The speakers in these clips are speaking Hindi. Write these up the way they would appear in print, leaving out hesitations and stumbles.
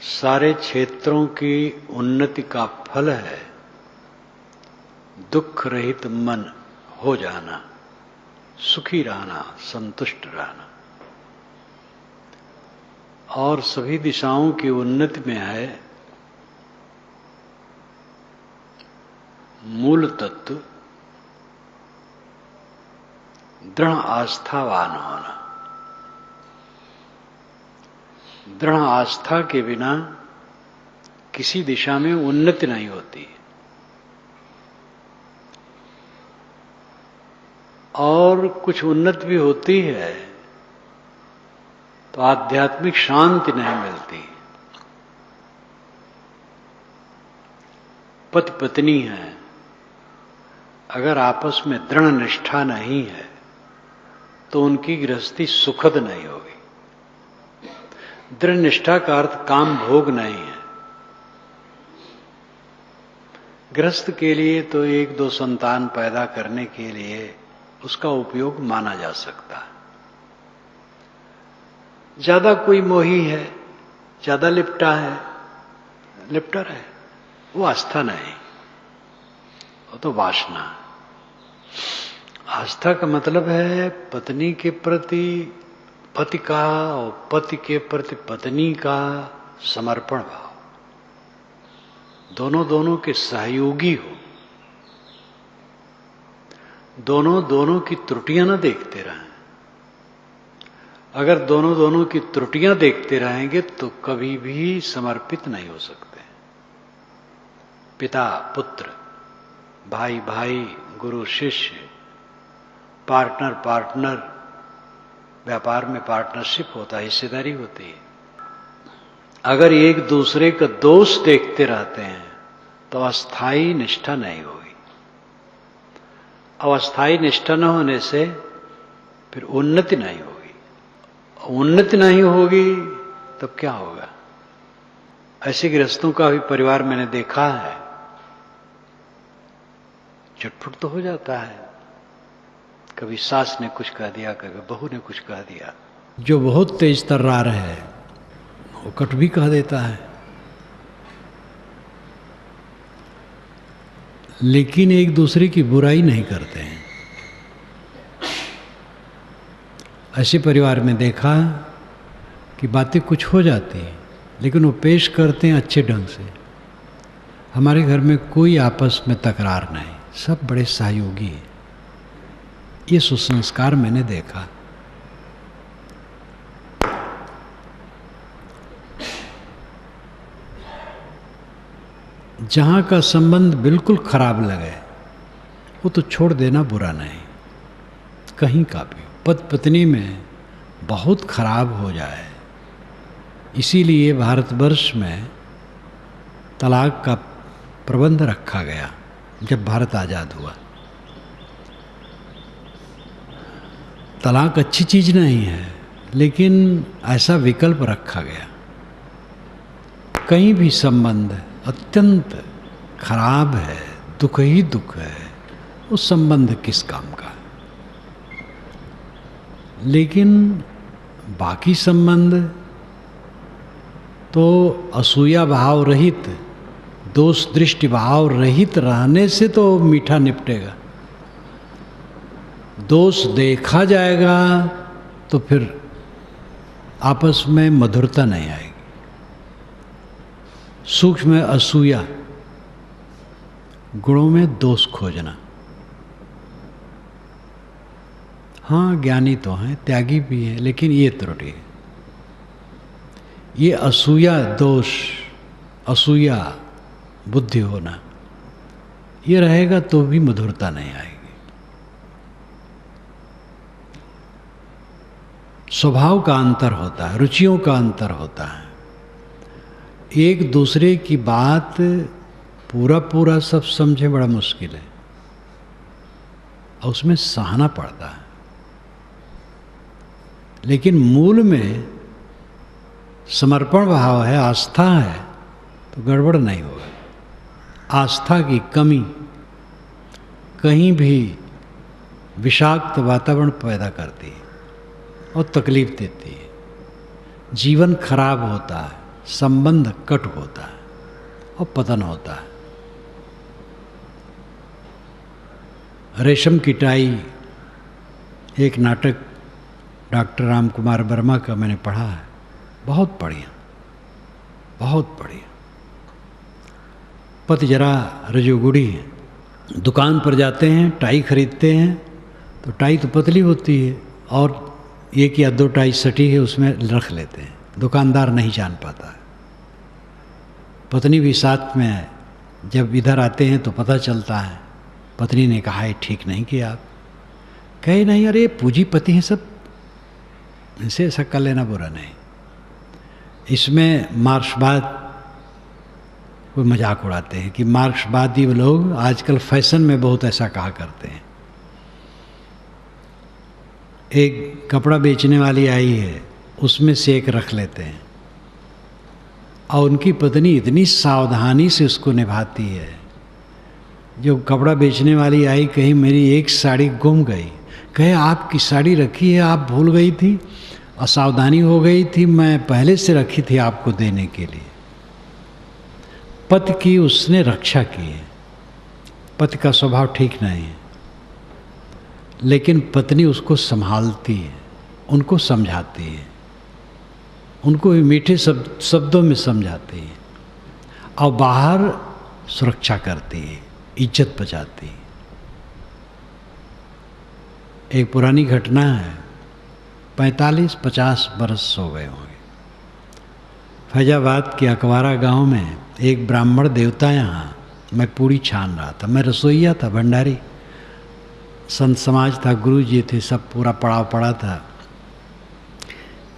सारे क्षेत्रों की उन्नति का फल है दुख रहित मन हो जाना, सुखी रहना, संतुष्ट रहना। और सभी दिशाओं की उन्नति में है मूल तत्व दृढ़ आस्थावान होना। दृढ़ आस्था के बिना किसी दिशा में उन्नति नहीं होती और कुछ उन्नति भी होती है तो आध्यात्मिक शांति नहीं मिलती। पति पत्नी है, अगर आपस में दृढ़ निष्ठा नहीं है तो उनकी गृहस्थी सुखद नहीं होगी। दृढ़ निष्ठा का अर्थ काम भोग नहीं है। गृहस्थ के लिए तो एक दो संतान पैदा करने के लिए उसका उपयोग माना जा सकता है। ज्यादा कोई मोही है, ज्यादा लिपटा है, वो आस्था नहीं, वो तो वासना। आस्था का मतलब है पत्नी के प्रति पति का और पति के प्रति पत्नी का समर्पण भाव, दोनों के सहयोगी हो, दोनों की त्रुटियां न देखते रहें। अगर दोनों की त्रुटियां देखते रहेंगे तो कभी भी समर्पित नहीं हो सकते। पिता पुत्र, भाई भाई, गुरु शिष्य, पार्टनर, व्यापार में पार्टनरशिप होता है, हिस्सेदारी होती है। अगर एक दूसरे का दोष देखते रहते हैं तो अस्थायी निष्ठा नहीं होगी। अस्थायी निष्ठा न होने से फिर उन्नति नहीं होगी। उन्नति नहीं होगी तो क्या होगा? ऐसे गृहस्थों का भी परिवार मैंने देखा है, चुटपुट तो हो जाता है। कभी सास ने कुछ कह दिया, कभी बहू ने कुछ कह दिया। जो बहुत तेज तर्रार है वो कट भी कह देता है, लेकिन एक दूसरे की बुराई नहीं करते हैं। ऐसे परिवार में देखा कि बातें कुछ हो जाती हैं लेकिन वो पेश करते हैं अच्छे ढंग से। हमारे घर में कोई आपस में तकरार नहीं, सब बड़े सहयोगी हैं। ये सुसंस्कार मैंने देखा। जहां का संबंध बिल्कुल खराब लगे वो तो छोड़ देना बुरा नहीं, कहीं का भी। पति पत्नी में बहुत खराब हो जाए, इसीलिए भारतवर्ष में तलाक का प्रबंध रखा गया जब भारत आजाद हुआ। तलाक अच्छी चीज नहीं है, लेकिन ऐसा विकल्प रखा गया। कहीं भी संबंध अत्यंत खराब है, दुख ही दुख है, उस संबंध किस काम का। लेकिन बाकी संबंध तो असूया भाव रहित, दोष दृष्टि भाव रहित रहने से तो मीठा निपटेगा। दोष देखा जाएगा तो फिर आपस में मधुरता नहीं आएगी। सूक्ष्म असूया, गुणों में दोष खोजना। हाँ, ज्ञानी तो हैं, त्यागी भी हैं, लेकिन ये त्रुटि है। ये असूया दोष, असूया बुद्धि होना, ये रहेगा तो भी मधुरता नहीं आएगी। स्वभाव का अंतर होता है, रुचियों का अंतर होता है। एक दूसरे की बात पूरा सब समझे बड़ा मुश्किल है और उसमें सहना पड़ता है। लेकिन मूल में समर्पण भाव है, आस्था है, तो गड़बड़ नहीं होगा। आस्था की कमी कहीं भी विषाक्त वातावरण पैदा करती है और तकलीफ देती है। जीवन खराब होता है, संबंध कट होता है और पतन होता है। रेशम की टाई एक नाटक डॉक्टर राम कुमार वर्मा का मैंने पढ़ा है, बहुत बढ़िया, बहुत बढ़िया। पति जरा रजोगुड़ी है, दुकान पर जाते हैं, टाई खरीदते हैं तो टाई तो पतली होती है और एक या दो टाई सटी है उसमें रख लेते हैं, दुकानदार नहीं जान पाता है। पत्नी भी साथ में है, जब इधर आते हैं तो पता चलता है। पत्नी ने कहा, ये ठीक नहीं किया आप। कहे नहीं, अरे पूंजीपति हैं सब, इनसे ऐसा कर लेना बुरा नहीं। इसमें मार्क्सवाद कोई मजाक उड़ाते हैं कि मार्क्सवादी लोग आजकल फैशन में बहुत ऐसा कहा करते हैं। एक कपड़ा बेचने वाली आई है, उसमें से एक रख लेते हैं और उनकी पत्नी इतनी सावधानी से उसको निभाती है। जो कपड़ा बेचने वाली आई, कहीं मेरी एक साड़ी गुम गई, कहे आपकी साड़ी रखी है, आप भूल गई थी, असावधानी हो गई थी, मैं पहले से रखी थी आपको देने के लिए। पति की उसने रक्षा की है। पति का स्वभाव ठीक नहीं है, लेकिन पत्नी उसको संभालती है, उनको समझाती है, उनको मीठे शब्दों में समझाती है और बाहर सुरक्षा करती है, इज्जत बचाती है। एक पुरानी घटना है, 45-50 बरस हो गए होंगे। फैजाबाद के अकवारा गांव में एक ब्राह्मण देवता, यहाँ मैं पूरी छान रहा था, मैं रसोइया था, भंडारी, संत समाज था, गुरु जी थे, सब पूरा पड़ाव पड़ा था।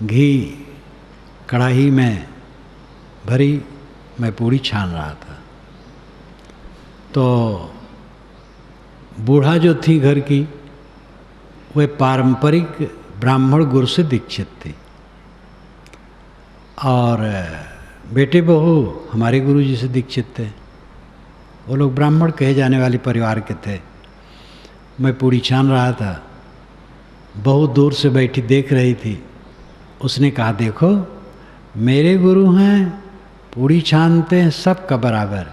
घी कढ़ाई में भरी, मैं पूरी छान रहा था। तो बूढ़ा जो थी घर की, वह पारंपरिक ब्राह्मण गुरु से दीक्षित थी और बेटे बहू हमारे गुरु जी से दीक्षित थे। वो लोग ब्राह्मण कहे जाने वाले परिवार के थे। मैं पूरी छान रहा था, बहुत दूर से बैठी देख रही थी। उसने कहा, देखो मेरे गुरु हैं, पूरी छानते हैं सबका बराबर,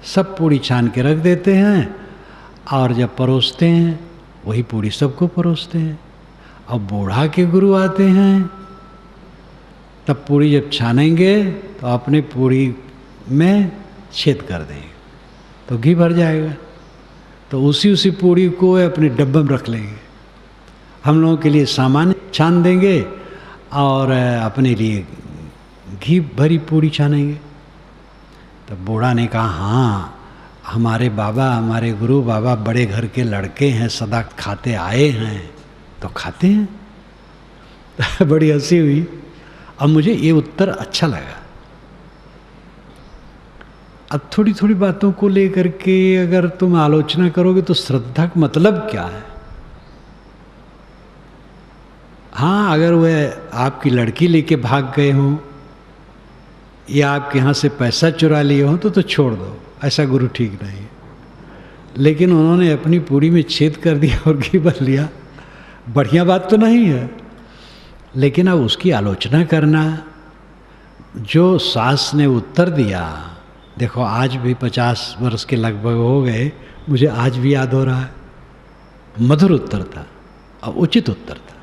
सब पूरी छान के रख देते हैं और जब परोसते हैं वही पूरी सबको परोसते हैं। अब बूढ़ा के गुरु आते हैं, तब पूरी जब छानेंगे तो अपने पूरी में छेद कर देंगे तो घी भर जाएगा, तो उसी पूरी को अपने डब्बे में रख लेंगे। हम लोगों के लिए सामान छान देंगे और अपने लिए घी भरी पूरी छानेंगे। तो बूढ़ा ने कहा, हाँ हमारे बाबा, हमारे गुरु बाबा बड़े घर के लड़के हैं, सदा खाते आए हैं तो खाते हैं। बड़ी हंसी हुई। अब मुझे ये उत्तर अच्छा लगा। अब थोड़ी थोड़ी बातों को लेकर के अगर तुम आलोचना करोगे तो श्रद्धा का मतलब क्या है? हाँ, अगर वह आपकी लड़की लेके भाग गए हों या आपके यहाँ से पैसा चुरा लिए हों तो छोड़ दो, ऐसा गुरु ठीक नहीं है। लेकिन उन्होंने अपनी पूरी में छेद कर दिया और घी भर लिया, बढ़िया बात तो नहीं है। लेकिन अब उसकी आलोचना करना, जो सास ने उत्तर दिया, देखो आज भी 50 वर्ष के लगभग हो गए, मुझे आज भी याद हो रहा है। मधुर उत्तर था और उचित उत्तर था,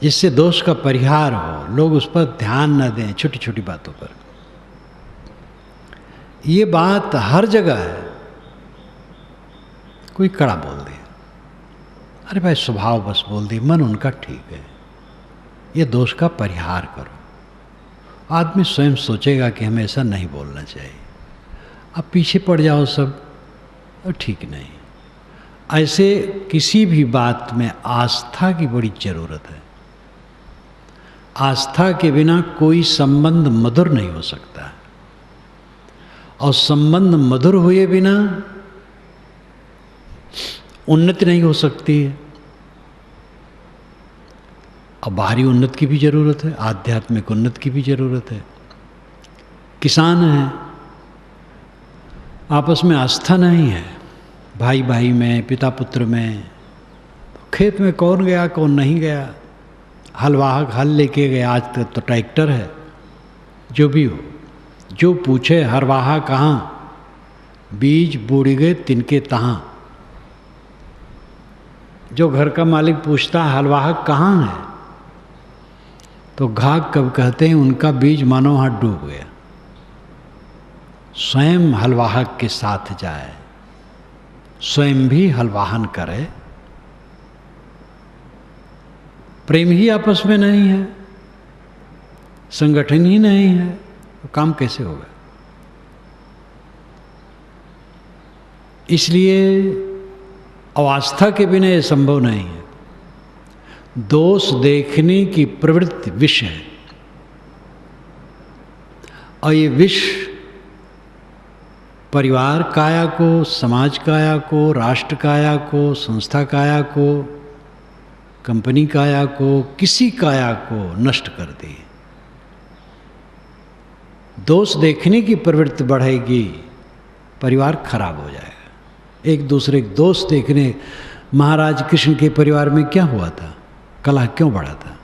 जिससे दोष का परिहार हो, लोग उस पर ध्यान न दें छोटी छोटी बातों पर। ये बात हर जगह है। कोई कड़ा बोल दिया, अरे भाई स्वभाव बस बोल दी, मन उनका ठीक है, ये दोष का परिहार करो। आदमी स्वयं सोचेगा कि हमें ऐसा नहीं बोलना चाहिए। अब पीछे पड़ जाओ सब, और ठीक नहीं। ऐसे किसी भी बात में आस्था की बड़ी जरूरत है। आस्था के बिना कोई संबंध मधुर नहीं हो सकता, और संबंध मधुर हुए बिना उन्नति नहीं हो सकती है। और बाहरी उन्नति की भी जरूरत है, आध्यात्मिक उन्नति की भी जरूरत है। किसान हैं, आपस में आस्था नहीं है, भाई भाई में, पिता पुत्र में। तो खेत में कौन गया कौन नहीं गया, हल वाहक हल लेके गया, आज तक तो ट्रैक्टर है, जो भी हो, जो पूछे हरवाहा कहाँ, बीज बूढ़ गए तिनके तहाँ। जो घर का मालिक पूछता है हलवाहक कहाँ है, तो घाक कब कहते हैं उनका बीज मानो हाथ डूब गया। स्वयं हलवाहक के साथ जाए, स्वयं भी हलवाहन करे। प्रेम ही आपस में नहीं है, संगठन ही नहीं है, तो काम कैसे होगा। इसलिए अवस्था के बिना यह संभव नहीं है। दोष देखने की प्रवृत्ति विष है, और ये विष परिवार काया को, समाज काया को, राष्ट्र काया को, संस्था काया को, कंपनी काया को, किसी काया को नष्ट कर दे। दोष देखने की प्रवृत्ति बढ़ेगी, परिवार खराब हो जाएगा। एक दूसरे के दोष देखने, महाराज कृष्ण के परिवार में क्या हुआ था, कलह क्यों बढ़ा था?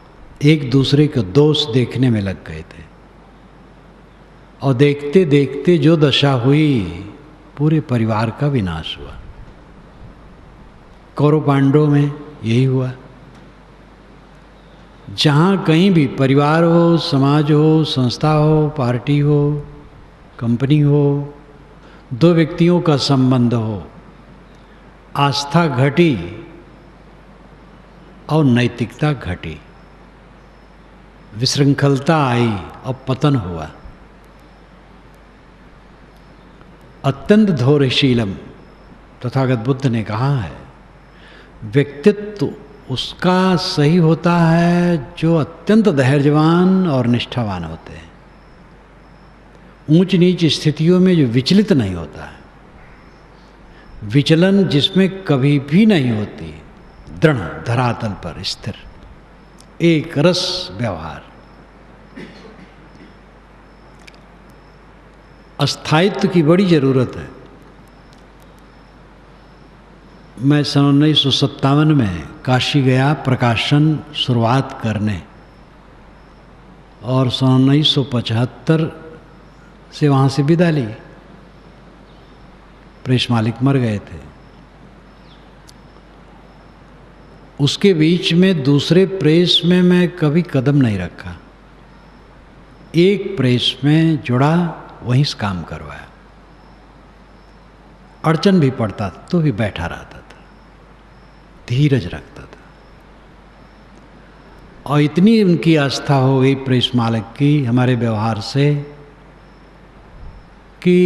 एक दूसरे के दोष देखने में लग गए थे, और देखते देखते जो दशा हुई, पूरे परिवार का विनाश हुआ। कौरव पांडवों में यही हुआ। जहाँ कहीं भी परिवार हो, समाज हो, संस्था हो, पार्टी हो, कंपनी हो, दो व्यक्तियों का संबंध हो, आस्था घटी और नैतिकता घटी, विशृंखलता आई और पतन हुआ। अत्यंत धैर्यशीलम, तथागत बुद्ध ने कहा है, व्यक्तित्व उसका सही होता है जो अत्यंत धैर्यवान और निष्ठावान होते हैं। ऊंच नीच स्थितियों में जो विचलित नहीं होता है, विचलन जिसमें कभी भी नहीं होती, दृढ़ धरातल पर स्थिर, एक रस व्यवहार। अस्थायित्व की बड़ी जरूरत है। मैं सन 1957 में काशी गया प्रकाशन शुरुआत करने, और सन 1975 से वहाँ से विदा ली। प्रेस मालिक मर गए थे। उसके बीच में दूसरे प्रेस में मैं कभी कदम नहीं रखा। एक प्रेस में जुड़ा, वहीं से काम करवाया। अड़चन भी पड़ता तो भी बैठा रहता था, धीरज रखता था। और इतनी उनकी आस्था हो गई प्रेस मालिक की हमारे व्यवहार से, कि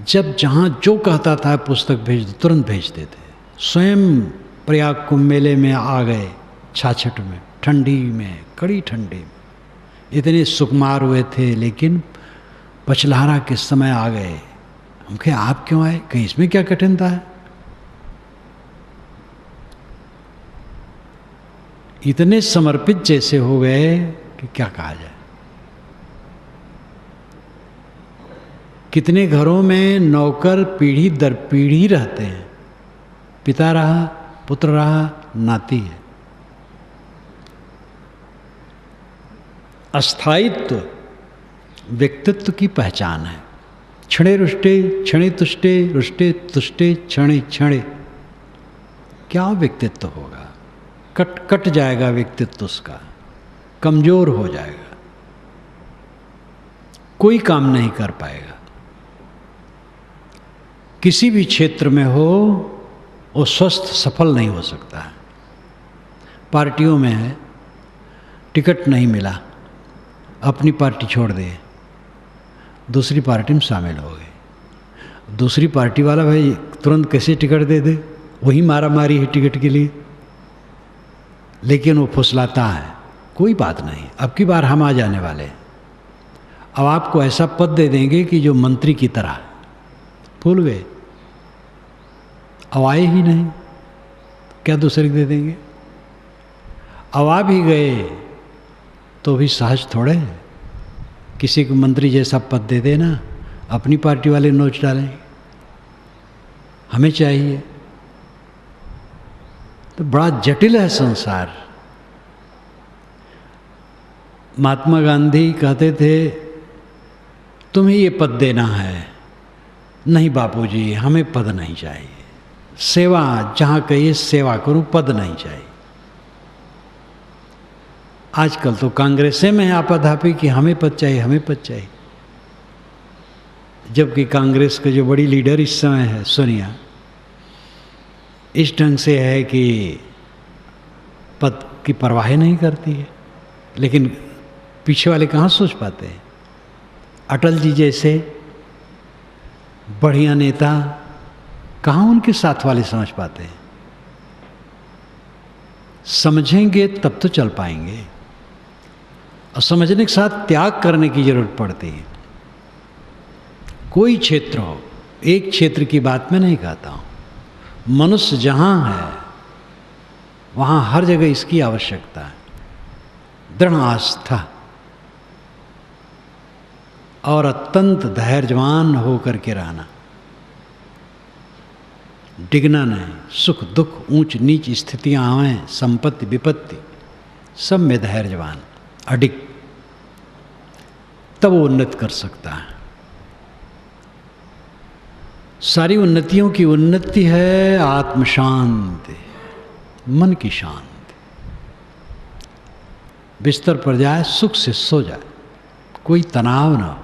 जब जहाँ जो कहता था पुस्तक भेज दो, तुरंत भेजते थे। स्वयं प्रयाग कुंभ मेले में आ गए, छाछठ में, ठंडी में, कड़ी ठंडी में, इतने सुकुमार हुए थे, लेकिन पचलहरा के समय आ गए। हम कहे आप क्यों आए, कहीं इसमें क्या कठिनता है? इतने समर्पित जैसे हो गए कि क्या कहा जाए। कितने घरों में नौकर पीढ़ी दर पीढ़ी रहते हैं, पिता रहा, पुत्र रहा, नाती है। अस्थायित्व व्यक्तित्व की पहचान है। क्षणे रुष्टे, क्षणे तुष्टे, रुष्टे तुष्टे, क्षणे क्षणे। क्या व्यक्तित्व होगा? कट जाएगा व्यक्तित्व उसका, कमजोर हो जाएगा, कोई काम नहीं कर पाएगा। किसी भी क्षेत्र में हो, वो स्वस्थ सफल नहीं हो सकता है। पार्टियों में है, टिकट नहीं मिला, अपनी पार्टी छोड़ दे, दूसरी पार्टी में शामिल हो गए। दूसरी पार्टी वाला भाई तुरंत कैसे टिकट दे दे, वही मारा मारी है टिकट के लिए, लेकिन वो फुसलाता है, कोई बात नहीं, अब की बार हम आ जाने वाले, अब आपको ऐसा पद दे देंगे कि जो मंत्री की तरह। भूल गए, अब आए ही नहीं, क्या दूसरे को दे देंगे? अब आ भी गए तो भी सहज थोड़े है, किसी को मंत्री जैसा पद दे देना, अपनी पार्टी वाले नोच डालें। हमें चाहिए तो बड़ा जटिल है संसार। महात्मा गांधी कहते थे तुम्हें ये पद देना है। नहीं बापूजी, हमें पद नहीं चाहिए, सेवा जहाँ कहिए सेवा करूं, पद नहीं चाहिए। आजकल तो कांग्रेस में आपाधापी कि हमें पद चाहिए, हमें पद चाहिए, जबकि कांग्रेस का जो बड़ी लीडर इस समय है सोनिया, इस ढंग से है कि पद की परवाह नहीं करती है। लेकिन पीछे वाले कहाँ सोच पाते हैं? अटल जी जैसे बढ़िया नेता कहाँ उनके साथ वाले समझ पाते हैं? समझेंगे तब तो चल पाएंगे, और समझने के साथ त्याग करने की जरूरत पड़ती है। कोई क्षेत्र हो, एक क्षेत्र की बात मैं नहीं कहता हूँ, मनुष्य जहाँ है वहाँ हर जगह इसकी आवश्यकता है। दृढ़ आस्था और अत्यंत धैर्यवान होकर के रहना, डिगना नहीं। सुख दुख ऊंच नीच स्थितियां आवें, संपत्ति विपत्ति, सब में धैर्यवान अडिग, तब वो उन्नत कर सकता है। सारी उन्नतियों की उन्नति है आत्म शांति, मन की शांति। बिस्तर पर जाए सुख से सो जाए, कोई तनाव ना हो,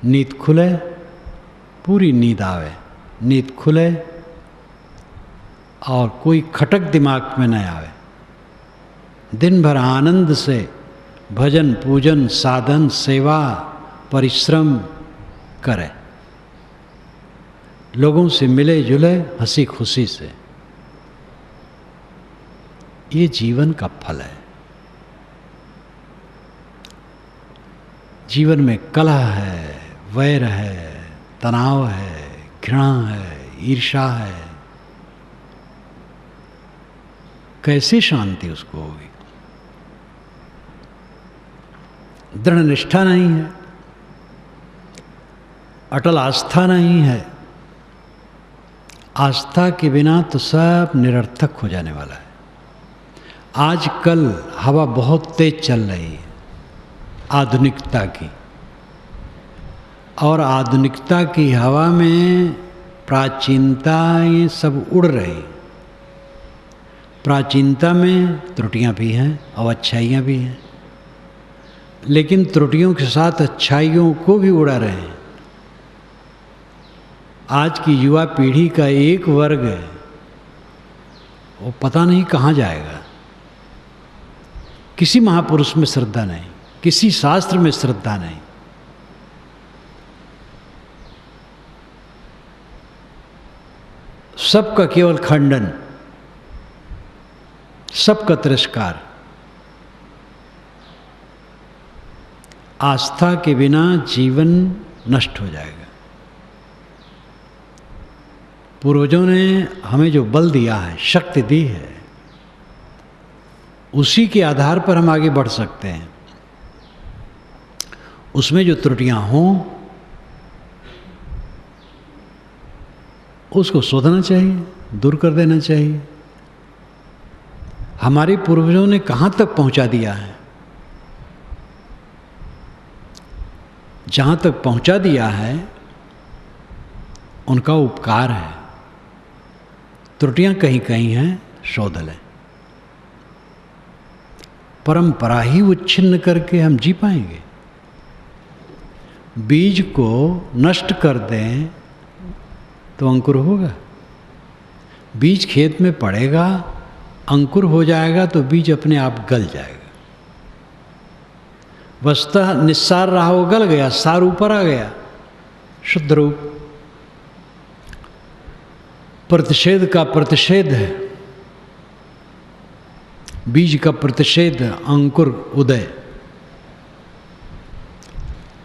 नींद खुले, पूरी नींद आवे, नींद खुले और कोई खटक दिमाग में न आवे। दिन भर आनंद से भजन पूजन साधन सेवा परिश्रम करे, लोगों से मिले जुले हंसी खुशी से। ये जीवन का फल है। जीवन में कलह है, वैर है, तनाव है, घृणा है, ईर्ष्या है, कैसे शांति उसको होगी? दृढ़ निष्ठा नहीं है, अटल आस्था नहीं है। आस्था के बिना तो सब निरर्थक हो जाने वाला है। आजकल हवा बहुत तेज चल रही है आधुनिकता की, और आधुनिकता की हवा में प्राचीनता ये सब उड़ रही। प्राचीनता में त्रुटियां भी हैं और अच्छाइयाँ भी हैं, लेकिन त्रुटियों के साथ अच्छाइयों को भी उड़ा रहे हैं। आज की युवा पीढ़ी का एक वर्ग है, वो पता नहीं कहाँ जाएगा। किसी महापुरुष में श्रद्धा नहीं, किसी शास्त्र में श्रद्धा नहीं। सबका केवल खंडन, सबका तिरस्कार। आस्था के बिना जीवन नष्ट हो जाएगा। पूर्वजों ने हमें जो बल दिया है, शक्ति दी है, उसी के आधार पर हम आगे बढ़ सकते हैं। उसमें जो त्रुटियां हों उसको शोधना चाहिए, दूर कर देना चाहिए। हमारे पूर्वजों ने कहाँ तक पहुंचा दिया है? जहाँ तक पहुंचा दिया है उनका उपकार है। त्रुटियां कहीं कहीं हैं, शोध लें। परंपरा ही उच्छिन्न करके हम जी पाएंगे? बीज को नष्ट कर दें तो अंकुर होगा। बीज खेत में पड़ेगा, अंकुर हो जाएगा तो बीज अपने आप गल जाएगा। वस्तुतः निस्सार रहा वो गल गया, सार ऊपर आ गया, शुद्ध रूप। प्रतिषेध का प्रतिषेध है, बीज का प्रतिषेध अंकुर उदय,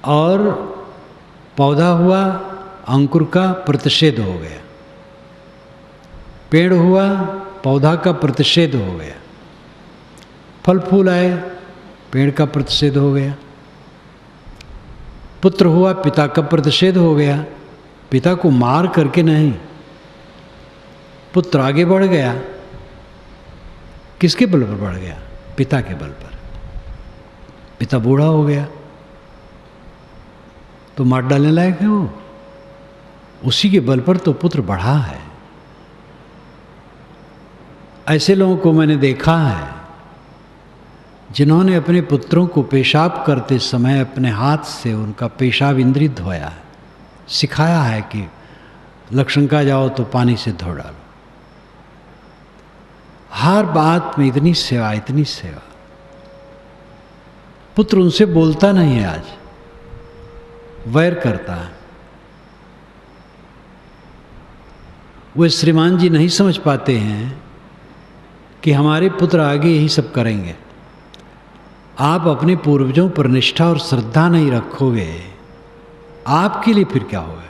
और पौधा हुआ अंकुर का प्रतिषेध हो गया, पेड़ हुआ पौधा का प्रतिषेध हो गया, फल फूल आए पेड़ का प्रतिषेध हो गया, पुत्र हुआ पिता का प्रतिषेध हो गया। पिता को मार करके नहीं, पुत्र आगे बढ़ गया। किसके बल पर बढ़ गया? पिता के बल पर। पिता बूढ़ा हो गया, तो मार डालने लायक है वो। उसी के बल पर तो पुत्र बढ़ा है। ऐसे लोगों को मैंने देखा है जिन्होंने अपने पुत्रों को पेशाब करते समय अपने हाथ से उनका पेशाब इंद्रिय धोया है, सिखाया है कि लक्षणका जाओ तो पानी से धो डालो। हर बात में इतनी सेवा, इतनी सेवा। पुत्र उनसे बोलता नहीं है, आज वैर करता है। वे श्रीमान जी नहीं समझ पाते हैं कि हमारे पुत्र आगे यही सब करेंगे। आप अपने पूर्वजों पर निष्ठा और श्रद्धा नहीं रखोगे, आपके लिए फिर क्या होगा?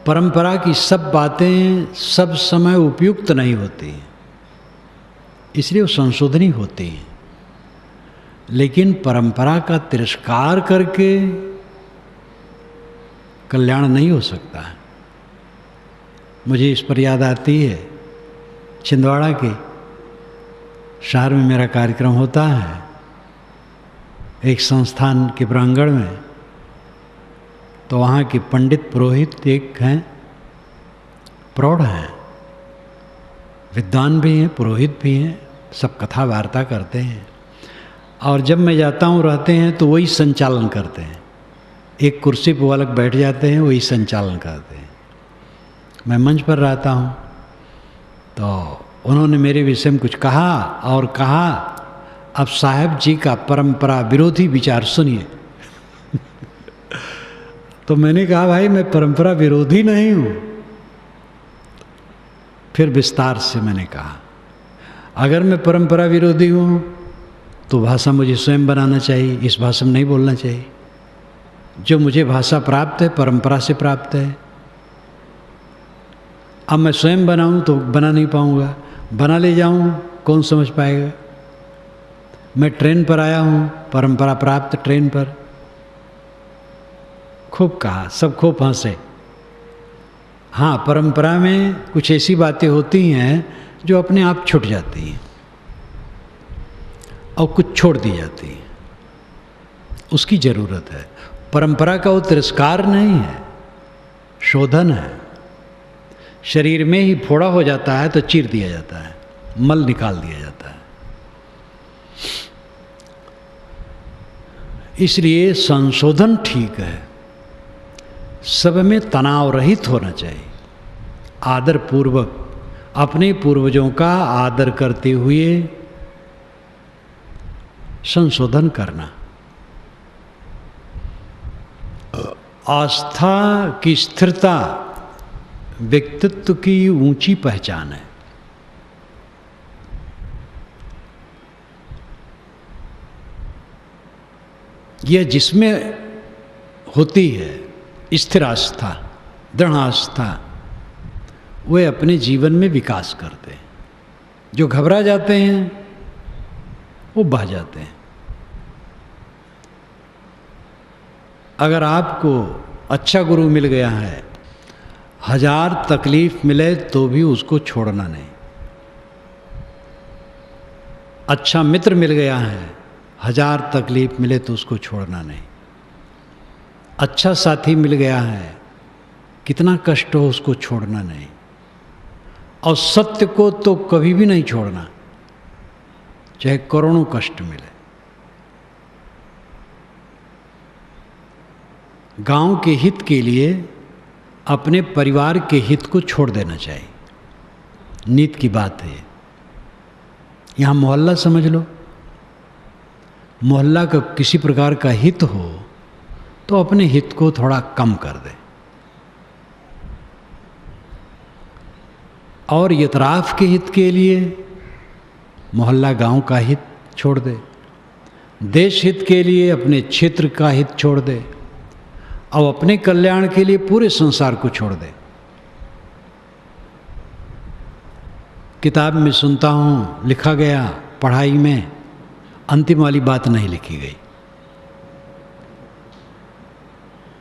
परंपरा की सब बातें सब समय उपयुक्त नहीं होती, इसलिए वो संशोधनी होती हैं। लेकिन परंपरा का तिरस्कार करके कल्याण नहीं हो सकता है। मुझे इस पर याद आती है, छिंदवाड़ा के शहर में मेरा कार्यक्रम होता है, एक संस्थान के प्रांगण में। तो वहाँ के पंडित पुरोहित एक हैं, प्रौढ़ हैं, विद्वान भी हैं, पुरोहित भी हैं, सब कथा वार्ता करते हैं। और जब मैं जाता हूँ रहते हैं तो वही संचालन करते हैं। एक कुर्सी पर वो अलग बैठ जाते हैं, वही संचालन करते हैं। मैं मंच पर रहता हूँ तो उन्होंने मेरे विषय में कुछ कहा और कहा, अब साहब जी का परंपरा विरोधी विचार सुनिए। तो मैंने कहा भाई मैं परंपरा विरोधी नहीं हूँ। फिर विस्तार से मैंने कहा अगर मैं परंपरा विरोधी हूँ तो भाषा मुझे स्वयं बनाना चाहिए, इस भाषा में नहीं बोलना चाहिए। जो मुझे भाषा प्राप्त है परंपरा से प्राप्त है। अब मैं स्वयं बनाऊँ तो बना नहीं पाऊँगा, बना ले जाऊँ कौन समझ पाएगा। मैं ट्रेन पर आया हूँ, परंपरा प्राप्त ट्रेन पर। खूब कहा, सब खूब हंसे। हाँ, परंपरा में कुछ ऐसी बातें होती हैं जो अपने आप छूट जाती हैं और कुछ छोड़ दी जाती हैं, उसकी ज़रूरत है। परंपरा का वो तिरस्कार नहीं है, शोधन है। शरीर में ही फोड़ा हो जाता है तो चीर दिया जाता है, मल निकाल दिया जाता है। इसलिए संशोधन ठीक है, सब में तनाव रहित होना चाहिए। आदर पूर्वक अपने पूर्वजों का आदर करते हुए संशोधन करना। आस्था की स्थिरता व्यक्तित्व की ऊंची पहचान है। यह जिसमें होती है स्थिर आस्था, दृढ़ आस्था, वे अपने जीवन में विकास करते हैं। जो घबरा जाते हैं वो बह जाते हैं। अगर आपको अच्छा गुरु मिल गया है, 1000 तकलीफ मिले तो भी उसको छोड़ना नहीं। अच्छा मित्र मिल गया है, 1000 तकलीफ मिले तो उसको छोड़ना नहीं। अच्छा साथी मिल गया है, कितना कष्ट हो उसको छोड़ना नहीं। और सत्य को तो कभी भी नहीं छोड़ना, चाहे करोड़ों कष्ट मिले। गांव के हित के लिए अपने परिवार के हित को छोड़ देना चाहिए। नीत की बात है। यहाँ मोहल्ला समझ लो, मोहल्ला का किसी प्रकार का हित हो तो अपने हित को थोड़ा कम कर दे और यतराफ के हित के लिए मोहल्ला गांव का हित छोड़ दे। देश हित के लिए अपने क्षेत्र का हित छोड़ दे और अपने कल्याण के लिए पूरे संसार को छोड़ दे। किताब में सुनता हूँ लिखा गया, पढ़ाई में अंतिम वाली बात नहीं लिखी गई।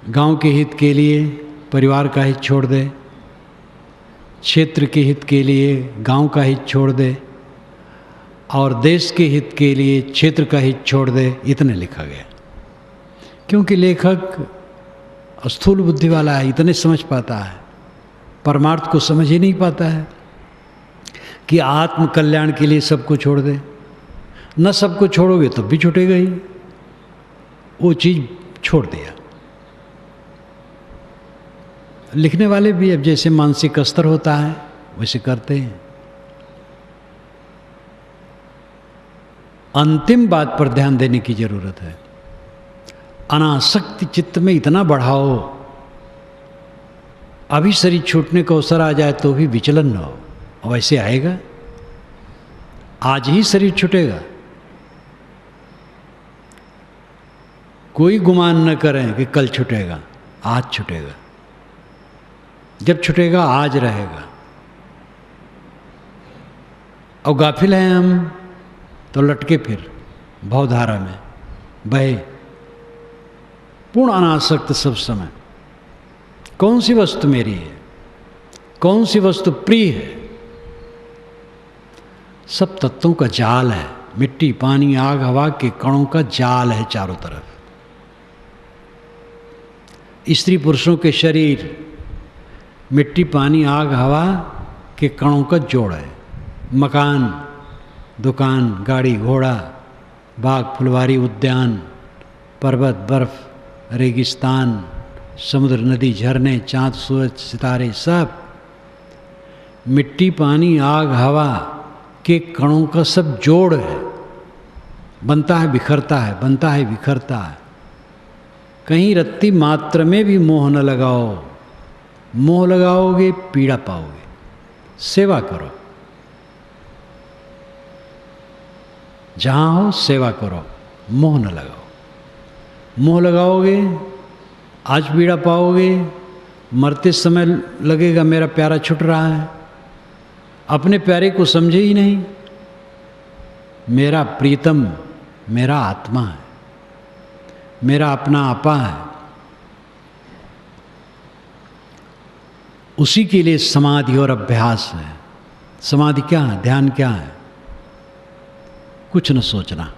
गांव के हित के लिए परिवार का हित छोड़ दे, क्षेत्र के हित के लिए गांव का हित छोड़ दे और देश के हित के लिए क्षेत्र का हित छोड़ दे, इतने लिखा गया। क्योंकि लेखक स्थूल बुद्धि वाला है, इतने समझ पाता है, परमार्थ को समझ ही नहीं पाता है कि आत्म कल्याण के लिए सबको छोड़ दे। न सबको छोड़ोगे तो भी छूटेगा ही, वो चीज़ छोड़ दिया। लिखने वाले भी अब जैसे मानसिक स्तर होता है वैसे करते हैं। अंतिम बात पर ध्यान देने की जरूरत है। अनासक्ति चित्त में इतना बढ़ाओ, अभी शरीर छूटने का अवसर आ जाए तो भी विचलन न हो। और वैसे आएगा, आज ही शरीर छूटेगा। कोई गुमान न करें कि कल छूटेगा, आज छूटेगा। जब छूटेगा आज रहेगा। और गाफिल हैं हम तो लटके फिर भवधारा में बहे, पूर्ण अनासक्त सब समय। कौन सी वस्तु मेरी है, कौन सी वस्तु प्रिय है? सब तत्वों का जाल है, मिट्टी पानी आग हवा के कणों का जाल है चारों तरफ। स्त्री पुरुषों के शरीर मिट्टी पानी आग हवा के कणों का जोड़ है। मकान, दुकान, गाड़ी घोड़ा, बाग फुलवारी, उद्यान, पर्वत बर्फ, रेगिस्तान, समुद्र नदी झरने, चाँद सूरज सितारे, सब मिट्टी पानी आग हवा के कणों का सब जोड़ है। बनता है बिखरता है, बनता है बिखरता है। कहीं रत्ती मात्र में भी मोह न लगाओ। मोह लगाओगे पीड़ा पाओगे। सेवा करो, जहाँ हो सेवा करो, मोह न लगाओ। मोह लगाओगे आज पीड़ा पाओगे, मरते समय लगेगा मेरा प्यारा छूट रहा है। अपने प्यारे को समझे ही नहीं। मेरा प्रीतम मेरा आत्मा है, मेरा अपना आपा है। उसी के लिए समाधि और अभ्यास है। समाधि क्या है, ध्यान क्या है? कुछ न सोचना।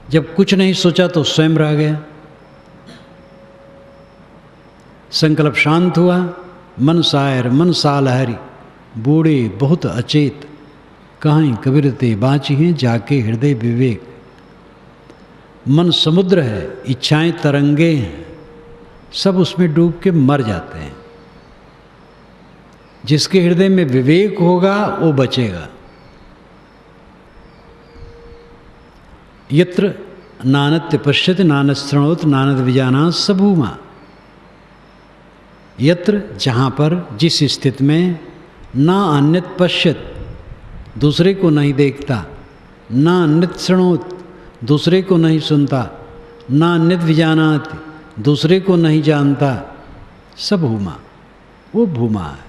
जब कुछ नहीं सोचा तो स्वयं रह गया। संकल्प शांत हुआ, मन शायर मन सालहरी, बूढ़े बहुत अचेत, कहीं कबीरते बाँची हैं जाके हृदय विवेक। मन समुद्र है, इच्छाएं तरंगे हैं, सब उसमें डूब के मर जाते हैं। जिसके हृदय में विवेक होगा वो बचेगा। यत्र नानत्य पश्यति नानत शृणोत नानद विजानात् स भूमा। यत्र जहाँ पर जिस स्थिति में ना अन्यत पश्यत दूसरे को नहीं देखता, ना अन्यत शृणोत दूसरे को नहीं सुनता, ना अन्यत विजानाति दूसरे को नहीं जानता, स भूमा, वो भूमा है,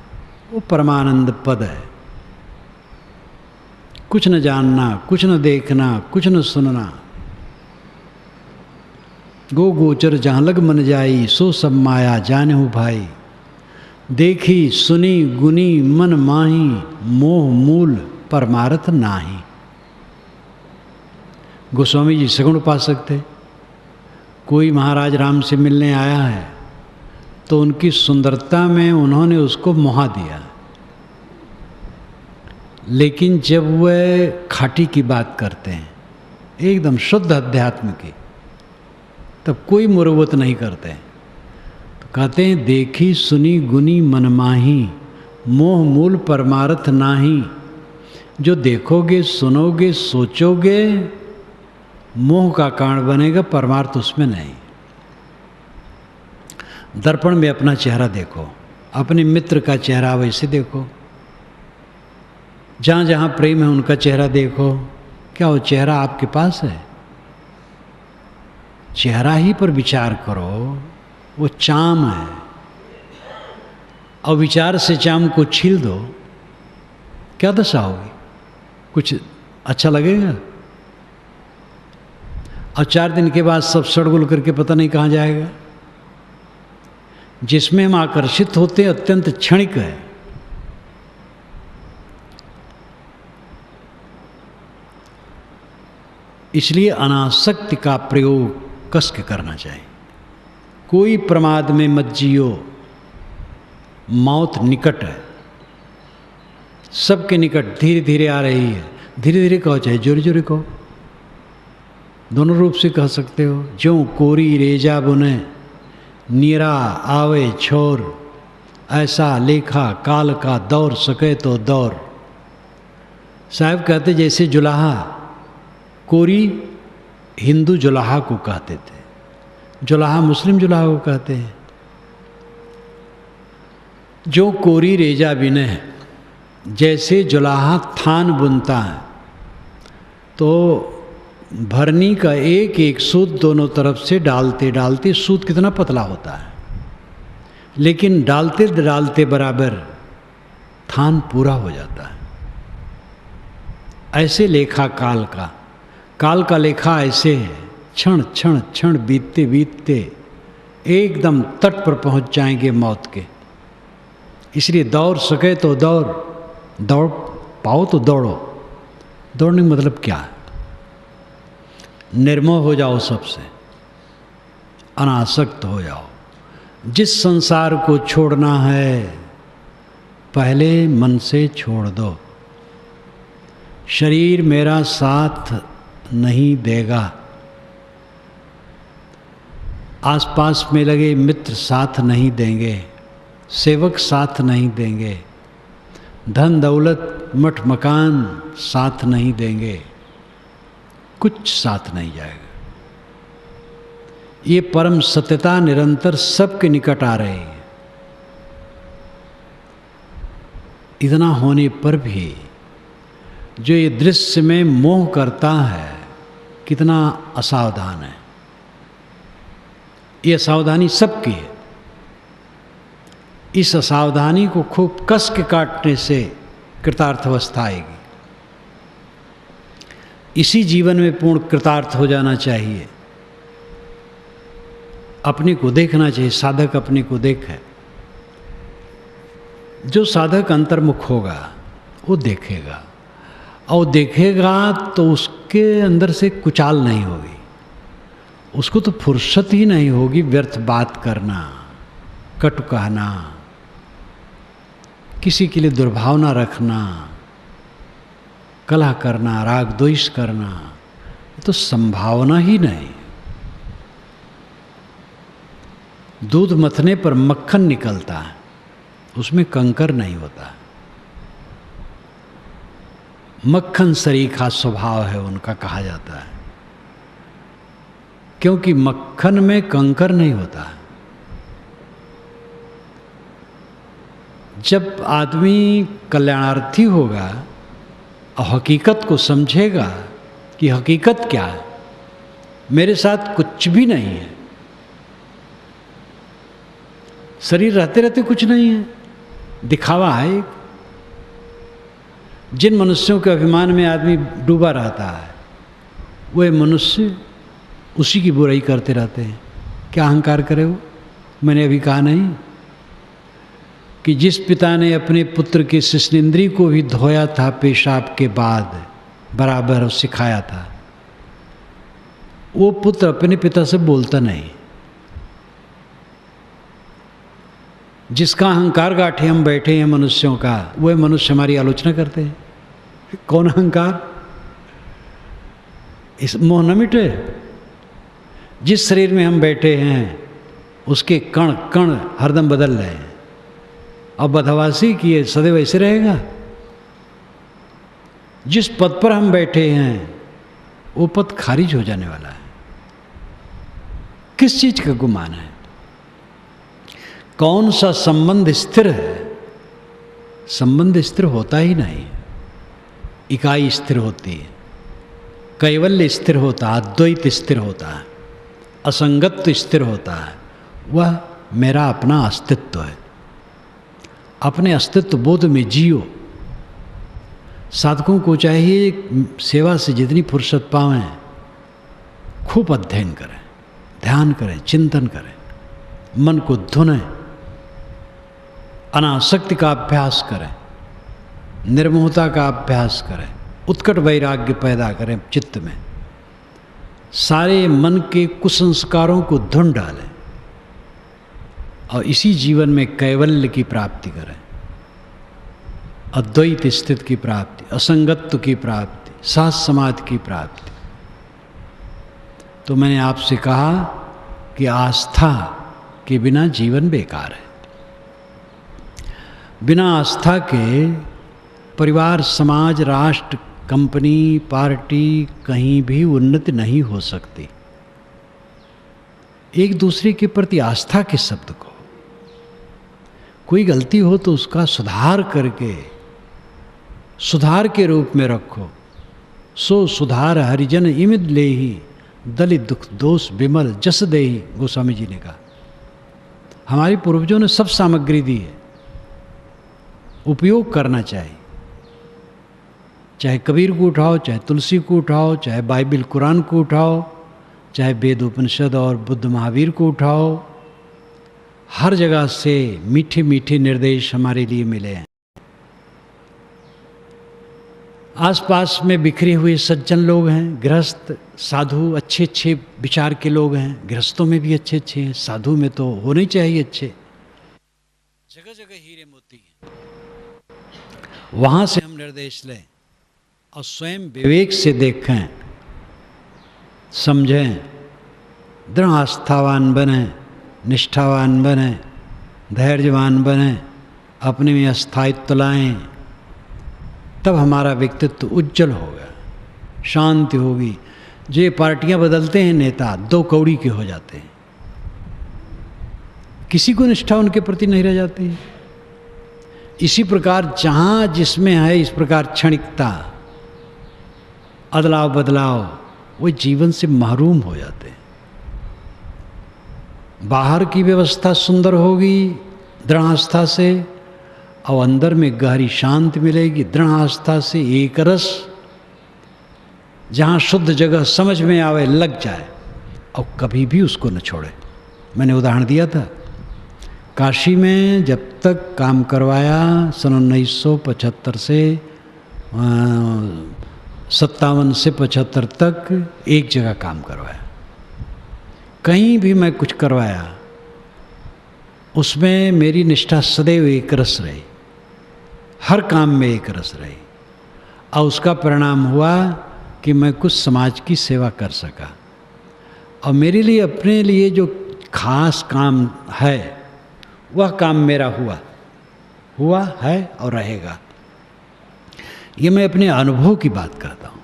वो परमानंद पद है। कुछ न जानना, कुछ न देखना, कुछ न सुनना। गो गोचर जहाँ लग मन जाई, सो सब माया जाने हो भाई। देखी सुनी गुनी मन माही, मोह मूल परमार्थ नाही। गोस्वामी जी सगुण उपासक थे। कोई महाराज राम से मिलने आया है तो उनकी सुंदरता में उन्होंने उसको मोहा दिया। लेकिन जब वह खाटी की बात करते हैं, एकदम शुद्ध अध्यात्म की, तब कोई मुरवत नहीं करते हैं। तो कहते हैं देखी सुनी गुनी मनमाही, मोह मूल परमार्थ नाही। जो देखोगे सुनोगे सोचोगे मोह का कारण बनेगा, परमार्थ उसमें नहीं। दर्पण में अपना चेहरा देखो, अपने मित्र का चेहरा वैसे देखो। जहाँ जहाँ प्रेम है उनका चेहरा देखो। क्या वो चेहरा आपके पास है? चेहरा ही पर विचार करो, वो चाम है। और विचार से चाम को छील दो, क्या दशा होगी? कुछ अच्छा लगेगा? और 4 दिन के बाद सब सड़गुल करके पता नहीं कहाँ जाएगा। जिसमें हम आकर्षित होते अत्यंत क्षणिक है। इसलिए अनासक्ति का प्रयोग कस के करना चाहिए। कोई प्रमाद में मत जियो, मौत निकट है, सबके निकट धीरे धीरे आ रही है। धीरे धीरे कहो चाहे जोरे जोरे कहो, दोनों रूप से कह सकते हो। ज्यों कोरी रेजा बुने नीरा आवे छोर, ऐसा लेखा काल का दौर सके तो दौर। साहब कहते जैसे जुलाहा, कोरी हिंदू जुलाहा को कहते थे, जुलाहा मुस्लिम जुलाहा को कहते हैं। जो कोरी रेजा बिने, जैसे जुलाहा थान बुनता है तो भरनी का एक एक सूत दोनों तरफ से डालते डालते सूत कितना पतला होता है, लेकिन डालते डालते बराबर थान पूरा हो जाता है। ऐसे लेखा काल का लेखा ऐसे है, क्षण क्षण क्षण बीतते बीतते एकदम तट पर पहुंच जाएंगे मौत के। इसलिए दौड़ सके तो दौड़ पाओ तो दौड़ो। दौड़ने का मतलब क्या है? निर्मोह हो जाओ, सबसे अनासक्त हो जाओ। जिस संसार को छोड़ना है पहले मन से छोड़ दो। शरीर मेरा साथ नहीं देगा, आसपास में लगे मित्र साथ नहीं देंगे, सेवक साथ नहीं देंगे, धन दौलत मठ मकान साथ नहीं देंगे, कुछ साथ नहीं जाएगा। ये परम सत्यता निरंतर सबके निकट आ रही है। इतना होने पर भी जो ये दृश्य में मोह करता है कितना असावधान है। ये सावधानी सबकी है। इस असावधानी को खूब कस के काटने से कृतार्थ अवस्था आएगी। इसी जीवन में पूर्ण कृतार्थ हो जाना चाहिए। अपने को देखना चाहिए। साधक अपने को देखे। जो साधक अंतर्मुख होगा वो देखेगा, और देखेगा तो उसके अंदर से कुचाल नहीं होगी, उसको तो फुर्सत ही नहीं होगी व्यर्थ बात करना, कटु कहना, किसी के लिए दुर्भावना रखना, कलह करना, राग द्वेष करना, तो संभावना ही नहीं। दूध मथने पर मक्खन निकलता है, उसमें कंकर नहीं होता। मक्खन सरीखा स्वभाव है उनका, कहा जाता है, क्योंकि मक्खन में कंकर नहीं होता। जब आदमी कल्याणार्थी होगा और हकीकत को समझेगा कि हकीकत क्या है, मेरे साथ कुछ भी नहीं है, शरीर रहते रहते कुछ नहीं है, दिखावा है। जिन मनुष्यों के अभिमान में आदमी डूबा रहता है वह मनुष्य उसी की बुराई करते रहते हैं। क्या अहंकार करे वो? मैंने अभी कहा नहीं कि जिस पिता ने अपने पुत्र की शिश्नेंद्री को भी धोया था पेशाब के बाद, बराबर सिखाया था, वो पुत्र अपने पिता से बोलता नहीं। जिसका अहंकार गाठे हम बैठे हैं मनुष्यों का, वह मनुष्य हमारी आलोचना करते हैं। कौन अहंकार? इस मोह न मिटे। जिस शरीर में हम बैठे हैं उसके कण कण हरदम बदल रहे हैं, और बदहवासी किए सदैव ऐसे रहेगा। जिस पद पर हम बैठे हैं वो पद खारिज हो जाने वाला है। किस चीज का गुमान है? कौन सा संबंध स्थिर है? संबंध स्थिर होता ही नहीं। इकाई स्थिर होती है, कैवल्य स्थिर होता है, अद्वैत स्थिर होता है, असंगत्व स्थिर होता है। वह मेरा अपना अस्तित्व है। अपने अस्तित्व बोध में जियो। साधकों को चाहिए सेवा से जितनी फुर्सत पावें खूब अध्ययन करें, ध्यान करें, चिंतन करें, मन को धुनें, अनासक्ति का अभ्यास करें, निर्मोहता का अभ्यास करें, उत्कट वैराग्य पैदा करें चित्त में। सारे मन के कुसंस्कारों को धुन डालें और इसी जीवन में कैवल्य की प्राप्ति करें, अद्वैत स्थिति की प्राप्ति, असंगत्व की प्राप्ति, साथ समाधि की प्राप्ति। तो मैंने आपसे कहा कि आस्था के बिना जीवन बेकार है। बिना आस्था के परिवार, समाज, राष्ट्र, कंपनी, पार्टी कहीं भी उन्नति नहीं हो सकती। एक दूसरे के प्रति आस्था के शब्द को, कोई गलती हो तो उसका सुधार करके, सुधार के रूप में रखो। सो सुधार हरिजन इमिद लेहि, दलित दुख दोष विमल जस देहि, गोस्वामी जी ने कहा। हमारे पूर्वजों ने सब सामग्री दी है, उपयोग करना चाहिए। चाहे कबीर को उठाओ, चाहे तुलसी को उठाओ, चाहे बाइबिल कुरान को उठाओ, चाहे वेद उपनिषद और बुद्ध महावीर को उठाओ, हर जगह से मीठे मीठे निर्देश हमारे लिए मिले हैं। आसपास में बिखरे हुए सज्जन लोग हैं, गृहस्थ, साधु, अच्छे अच्छे विचार के लोग हैं। गृहस्थों में भी अच्छे अच्छे हैं, साधु में तो होने चाहिए अच्छे। जगह जगह हीरे मोती हैं, वहाँ से हम निर्देश लें और स्वयं विवेक से देखें, समझें, दृढ़ आस्थावान बने, निष्ठावान बने, धैर्यवान बने, अपने में स्थायित्व लाएं। तब हमारा व्यक्तित्व उज्जवल होगा, शांति होगी। जो पार्टियां बदलते हैं नेता, दो कौड़ी के हो जाते हैं, किसी को निष्ठा उनके प्रति नहीं रह जाती। इसी प्रकार जहाँ जिसमें है इस प्रकार क्षणिकता, अदलाव बदलाव, वो जीवन से महरूम हो जाते हैं। बाहर की व्यवस्था सुंदर होगी दृढ़ आस्था से, और अंदर में गहरी शांति मिलेगी दृढ़ आस्था से। एक रस जहाँ शुद्ध जगह समझ में आवे, लग जाए और कभी भी उसको न छोड़े। मैंने उदाहरण दिया था, काशी में जब तक काम करवाया सन 1975 से 57 से 75 तक एक जगह काम करवाया। कहीं भी मैं कुछ करवाया उसमें मेरी निष्ठा सदैव एक रस रही, हर काम में एक रस रही। और उसका परिणाम हुआ कि मैं कुछ समाज की सेवा कर सका। और मेरे लिए, अपने लिए जो खास काम है वह काम मेरा हुआ है और रहेगा। ये मैं अपने अनुभव की बात कहता हूँ।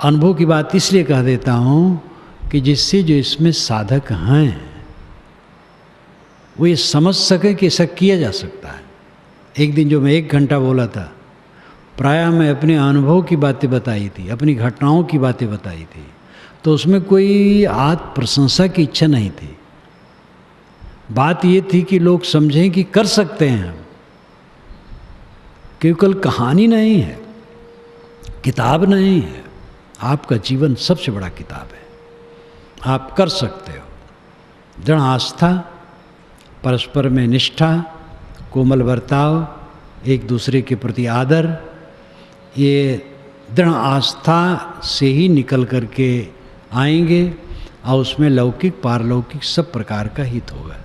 अनुभव की बात इसलिए कह देता हूँ कि जिससे जो इसमें साधक हैं वो ये समझ सके कि ऐसा किया जा सकता है। एक दिन जो मैं 1 घंटा बोला था, प्रायः मैं अपने अनुभव की बातें बताई थी, अपनी घटनाओं की बातें बताई थी। तो उसमें कोई आत्म प्रशंसा की इच्छा नहीं थी। बात ये थी कि लोग समझें कि कर सकते हैं हम, केवल कहानी नहीं है, किताब नहीं है, आपका जीवन सबसे बड़ा किताब है। आप कर सकते हो। दृढ़ आस्था, परस्पर में निष्ठा, कोमल बर्ताव, एक दूसरे के प्रति आदर, ये दृढ़ आस्था से ही निकल करके आएंगे और उसमें लौकिक पारलौकिक सब प्रकार का हित होगा।